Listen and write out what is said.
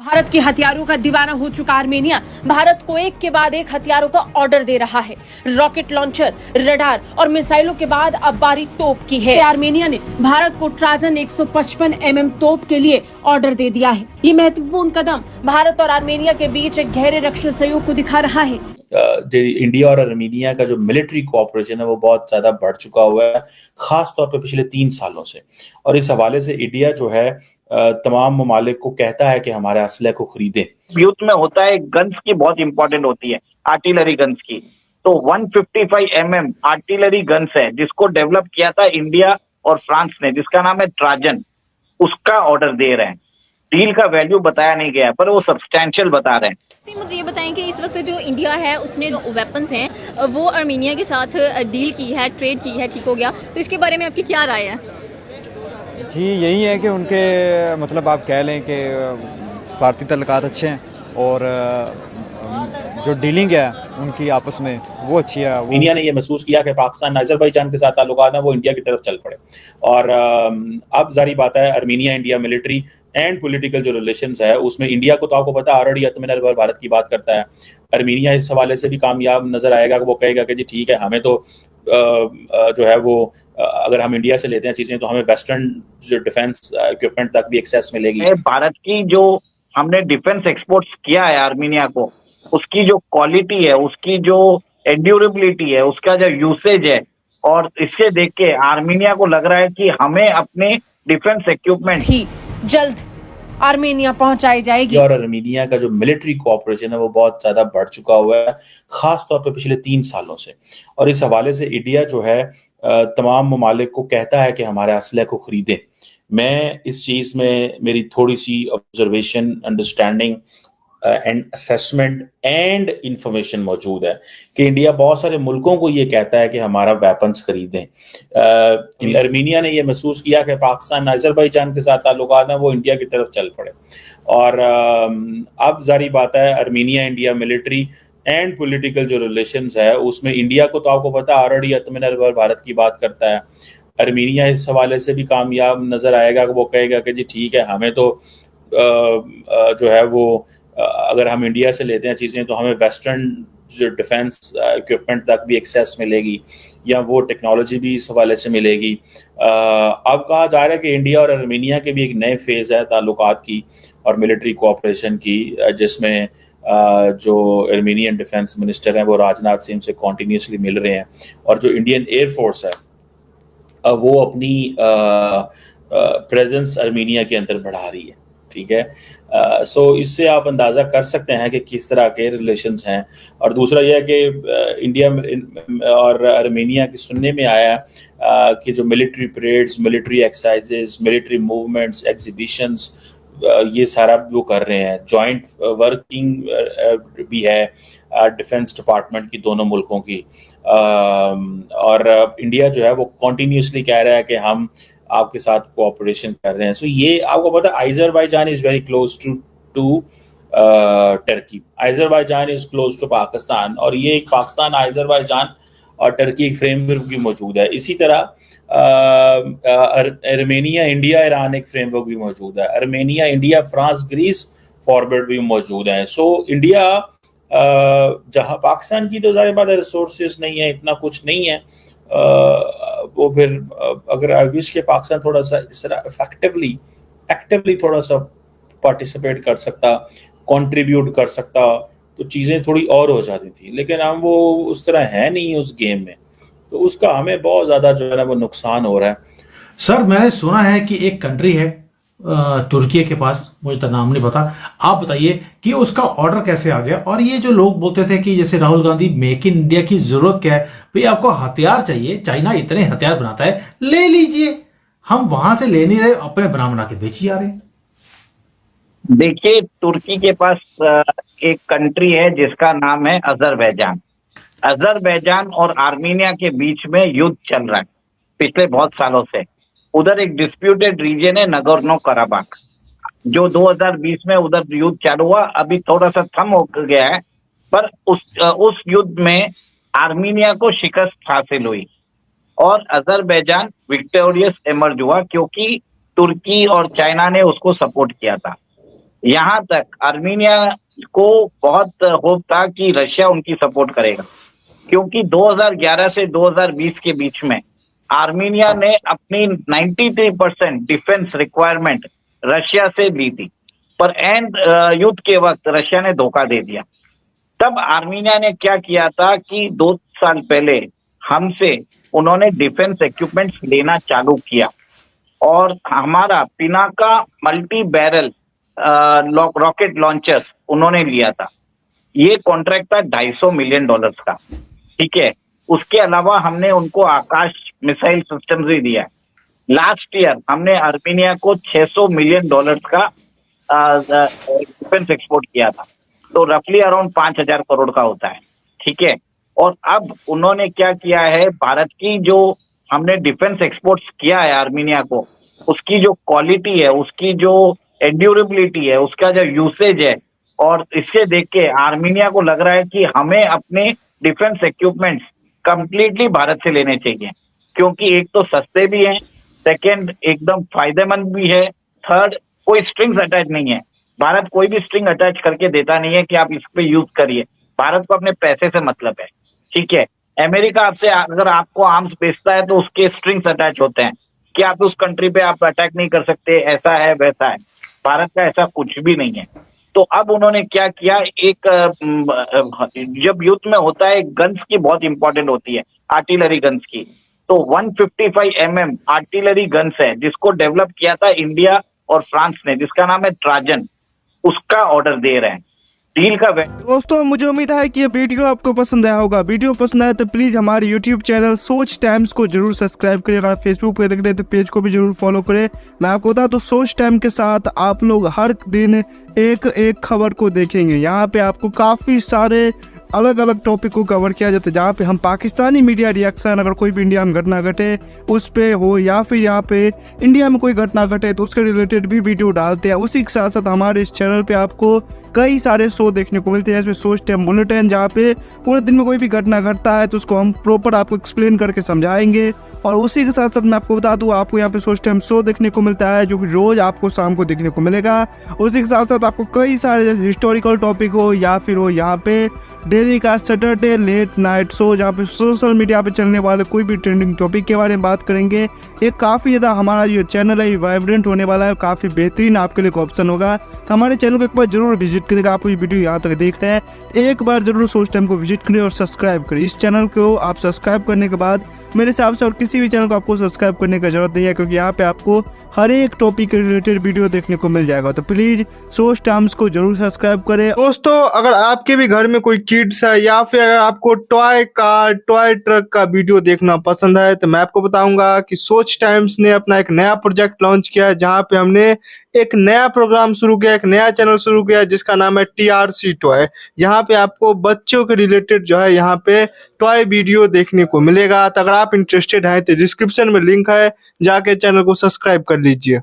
भारत के हथियारों का दीवाना हो चुका आर्मेनिया भारत को एक के बाद एक हथियारों का ऑर्डर दे रहा है। रॉकेट लॉन्चर, रडार और मिसाइलों के बाद अब बारी तोप की है। आर्मेनिया ने भारत को ट्राजन 155 mm तोप के लिए ऑर्डर दे दिया है। ये महत्वपूर्ण कदम भारत और आर्मेनिया के बीच एक गहरे रक्षा सहयोग को दिखा रहा है। इंडिया और आर्मेनिया का जो मिलिट्री कोऑपरेशन है वो बहुत ज्यादा बढ़ चुका हुआ है, खास तौर पे पिछले 3 सालों से। और इस हवाले से इंडिया जो है तमाम ममालिक को कहता है कि हमारे असले को खरीदें। युद्ध में होता है गन्स की बहुत इंपॉर्टेंट होती है, आर्टिलरी गन्स की। तो 155 mm आर्टिलरी गन्स है जिसको डेवलप किया था इंडिया और फ्रांस ने, जिसका नाम है ट्राजन। उसका ऑर्डर दे रहे हैं। डील का वैल्यू बताया नहीं गया पर वो सब्सटैंशियल बता रहे हैं। मुझे ये बताएं कि इस वक्त जो इंडिया है उसने जो वेपन्स हैं वो आर्मेनिया के साथ डील की है, ट्रेड की है, ठीक हो गया, तो इसके बारे में आपकी क्या राय है? जी यही है कि उनके मतलब आप कह लें कि भारतीय तल्लुकात अच्छे हैं और जो डीलिंग है उनकी आपस में वो अच्छी है। इंडिया ने ये महसूस किया कि पाकिस्तान अजरबैजान के साथ ताल्लुकात है वो इंडिया की तरफ चल पड़े। और अब जारी बात है Armenia India military and political जो रिलेशंस है उसमें इंडिया को तो आपको पता है ऑलरेडी आत्मनिर्भर भारत की बात करता है। आर्मेनिया इस हवाले से भी कामयाब नजर आएगा कि वो कहेगा कि जी ठीक है, हमें तो जो है वो अगर हम इंडिया से लेते हैं चीजें तो हमें वेस्टर्न जो डिफेंस इक्विपमेंट तक भी एक्सेस मिलेगी। भारत की जो हमने डिफेंस एक्सपोर्ट्स किया है आर्मेनिया को, उसकी जो क्वालिटी है, उसकी जो एंड्यूरेबिलिटी है, उसका जो यूसेज है, और इससे देख के आर्मेनिया को लग रहा है कि हमें अपने डिफेंस इक्विपमेंट ही जल्द आर्मेनिया पहुंचाई जाएगी। और आर्मेनिया का जो मिलिट्री कोऑपरेशन है वो बहुत ज्यादा बढ़ चुका हुआ है, खास तौर पे पिछले 3 सालों से। और इस हवाले से इंडिया जो है तमाम ममालिक को कहता है कि हमारे असले को खरीदें। मैं इस चीज में मेरी थोड़ी सी observation, understanding and assessment and information मौजूद है कि इंडिया बहुत सारे मुल्कों को ये कहता है कि हमारा वेपन्स खरीदें। आर्मेनिया ने ये महसूस किया कि पाकिस्तान अजरबैजान के साथ ताल्लुकात है वो इंडिया की तरफ चल पड़े। और अब जारी बात है Armenia India military and political जो रिलेशंस है उसमें इंडिया को तो आपको पता है ऑलरेडी आत्मनिर्भर भारत की बात करता है। आर्मेनिया इस हवाले से भी कामयाब नजर आएगा कि वो कहेगा कि जी ठीक है, हमें तो जो है वो अगर हम इंडिया से लेते हैं चीजें तो हमें वेस्टर्न जो डिफेंस इक्विपमेंट तक भी एक्सेस मिलेगी या वो टेक्नोलॉजी भी इस हवाले से मिलेगी। अब कहा जा रहा है कि इंडिया और आर्मेनिया के भी एक नए फेज है ताल्लुकात की और मिलिट्री कोऑपरेशन की, जिसमें जो आर्मेनियन डिफेंस मिनिस्टर हैं वो राजनाथ सिंह से कॉन्टीन्यूसली मिल रहे हैं और जो इंडियन एयरफोर्स है वो अपनी प्रेजेंस आर्मेनिया के अंदर बढ़ा रही है। ठीक है, सो इससे आप अंदाज़ा कर सकते हैं कि किस तरह के रिलेशंस हैं। और दूसरा यह है कि इंडिया और आर्मेनिया की सुनने में आया कि जो military parades, military exercises, military movements, exhibitions, ये सारा वो कर रहे हैं। जॉइंट वर्किंग भी है डिफेंस डिपार्टमेंट की दोनों मुल्कों की। और इंडिया जो है वो कॉन्टीन्यूसली कह रहा है कि हम आपके साथ कोऑपरेशन कर रहे हैं। सो ये आपको पता है Azerbaijan is very close to Turkey, Azerbaijan is close to Pakistan, और ये एक पाकिस्तान, अजरबैजान और टर्की एक फ्रेमवर्क भी मौजूद है। इसी तरह आर्मेनिया इंडिया ईरान एक फ्रेमवर्क भी मौजूद है। Armenia India France Greece forward भी मौजूद है। सो इंडिया जहां पाकिस्तान की तो ज़ाहिर बात है रिसोर्सेज नहीं है, इतना कुछ नहीं है, वो फिर अगर आई विश के पाकिस्तान थोड़ा सा इस तरह एक्टिवली थोड़ा सा पार्टिसिपेट कर सकता, कंट्रीब्यूट कर सकता तो चीज़ें थोड़ी और हो जाती थी। लेकिन हम वो उस तरह है नहीं उस गेम में, तो उसका हमें बहुत ज़्यादा जो है ना वो नुकसान हो रहा है। सर मैंने सुना है कि एक कंट्री है तुर्की के पास, मुझे तो नाम नहीं पता, आप बताइए कि उसका ऑर्डर कैसे आ गया। और ये जो लोग बोलते थे कि जैसे Rahul Gandhi make in India की जरूरत क्या है, भाई आपको हथियार चाहिए, चाइना इतने हथियार बनाता है, ले लीजिए, हम वहां से ले नहीं रहे, अपने बना के बेची जा रहे हैं। देखिए, तुर्की के पास एक कंट्री है जिसका नाम है अजरबैजान। अजरबैजान और आर्मेनिया के बीच में युद्ध चल रहा है पिछले बहुत सालों से। उधर एक डिस्प्यूटेड रीजन है नगोर्नो कराबाख, जो 2020 में उधर युद्ध चालू हुआ, अभी थोड़ा सा थम हो गया है, पर उस युद्ध में आर्मेनिया को शिकस्त हासिल हुई और अजरबैजान विक्टोरियस इमर्ज हुआ, क्योंकि तुर्की और चाइना ने उसको सपोर्ट किया था। यहाँ तक आर्मीनिया को बहुत होप था कि रशिया उनकी सपोर्ट करेगा, क्योंकि 2011 से 2020 के बीच में आर्मीनिया ने अपनी 93% डिफेंस रिक्वायरमेंट रशिया से ली थी, पर एंड युद्ध के वक्त रशिया ने धोखा दे दिया। तब आर्मीनिया ने क्या किया था कि 2 साल पहले हमसे उन्होंने डिफेंस इक्विपमेंट्स लेना चालू किया, और हमारा Pinaka multi barrel rocket launchers उन्होंने लिया था। ये कॉन्ट्रैक्ट था $250 मिलियन का, ठीक है। उसके अलावा हमने उनको आकाश मिसाइल सिस्टम भी दिया है। लास्ट ईयर हमने आर्मीनिया को $600 मिलियन का डिफेंस एक्सपोर्ट किया था, तो रफली अराउंड 5,000 करोड़ का होता है, ठीक है। और अब उन्होंने क्या किया है, भारत की जो हमने डिफेंस एक्सपोर्ट्स किया है आर्मीनिया को, उसकी जो क्वालिटी है, उसकी जो एंड्यूरेबिलिटी है, उसका जो यूसेज है, और इससे देख के आर्मीनिया को लग रहा है कि हमें अपने डिफेंस इक्विपमेंट्स कंप्लीटली भारत से लेने चाहिए, क्योंकि एक तो सस्ते भी हैं, सेकंड एकदम फायदेमंद भी है, थर्ड कोई स्ट्रिंग्स अटैच नहीं है। भारत कोई भी स्ट्रिंग अटैच करके देता नहीं है कि आप इस पे यूज करिए। भारत को अपने पैसे से मतलब है, ठीक है। अमेरिका आपसे अगर आपको आर्म्स बेचता है तो उसके स्ट्रिंग्स अटैच होते हैं कि आप उस कंट्री पे आप अटैक नहीं कर सकते, ऐसा है वैसा है। भारत का ऐसा कुछ भी नहीं है। तो अब उन्होंने क्या किया, एक जब युद्ध में होता है गन्स की बहुत इंपॉर्टेंट होती है, आर्टिलरी गन्स की, तो 155 mm आर्टिलरी गन्स है जिसको डेवलप किया था इंडिया और फ्रांस ने, जिसका नाम है ट्राजन, उसका ऑर्डर दे रहे हैं। डील का दोस्तों मुझे उम्मीद है कि ये वीडियो आपको पसंद आया होगा। वीडियो पसंद आया तो प्लीज़ हमारे यूट्यूब चैनल सोच टाइम्स को जरूर सब्सक्राइब करें। अगर फेसबुक पे देख रहे हैं तो पेज को भी जरूर फॉलो करें। मैं आपको बता दूं, सोच टाइम के साथ आप लोग हर दिन एक खबर को देखेंगे। यहाँ पे आपको काफ़ी सारे अलग अलग टॉपिक को कवर किया जाता है, जहाँ पे हम पाकिस्तानी मीडिया रिएक्शन, अगर कोई भी इंडिया में घटना घटे उस पे हो, या फिर यहाँ पे इंडिया में कोई घटना घटे तो उसके रिलेटेड भी वीडियो डालते हैं। उसी के साथ साथ हमारे इस चैनल पे आपको कई सारे शो देखने को मिलते हैं, जैसे सोच टाइम बुलेटिन, जहाँ पे पूरे दिन में कोई भी घटना घटता है तो उसको हम प्रॉपर आपको एक्सप्लेन करके समझाएंगे। और उसी के साथ साथ मैं आपको बता दूँ, आपको यहाँ पे सोच टाइम शो देखने को मिलता है जो कि रोज़ आपको शाम को देखने को मिलेगा। उसी के साथ साथ आपको कई सारे जैसे हिस्टोरिकल टॉपिक हो या फिर हो यहाँ पे डेली का सैटरडे लेट नाइट शो, जहाँ पे सोशल मीडिया पे चलने वाले कोई भी ट्रेंडिंग टॉपिक के बारे में बात करेंगे। ये काफ़ी ज़्यादा हमारा जो चैनल है वाइब्रेंट होने वाला है, काफ़ी बेहतरीन आपके लिए ऑप्शन होगा। तो हमारे चैनल को एक बार जरूर विजिट करेगा। आप ये वीडियो यहाँ तक देख रहे हैं, एक बार जरूर सोच टाइम को विजिट करें और सब्सक्राइब करें। इस चैनल को आप सब्सक्राइब करने के बाद मेरे हिसाब से और किसी भी चैनल को आपको सब्सक्राइब करने की जरूरत नहीं है, क्योंकि यहाँ पे आपको हर एक टॉपिक के रिलेटेड वीडियो देखने को मिल जाएगा। तो प्लीज सोच टाइम्स को जरूर सब्सक्राइब करें। दोस्तों अगर आपके भी घर में कोई किड्स है या फिर अगर आपको टॉय कार टॉय ट्रक का वीडियो देखना पसंद है तो मैं आपको बताऊंगा कि सोच टाइम्स ने अपना एक नया प्रोजेक्ट लॉन्च किया है, जहाँ पे हमने एक नया प्रोग्राम शुरू किया, एक नया चैनल शुरू किया जिसका नाम है TRC टॉय। यहाँ पे आपको बच्चों के रिलेटेड जो है यहाँ पे टॉय वीडियो देखने को मिलेगा। तो अगर आप इंटरेस्टेड हैं तो डिस्क्रिप्शन में लिंक है, जाके चैनल को सब्सक्राइब कर लीजिए।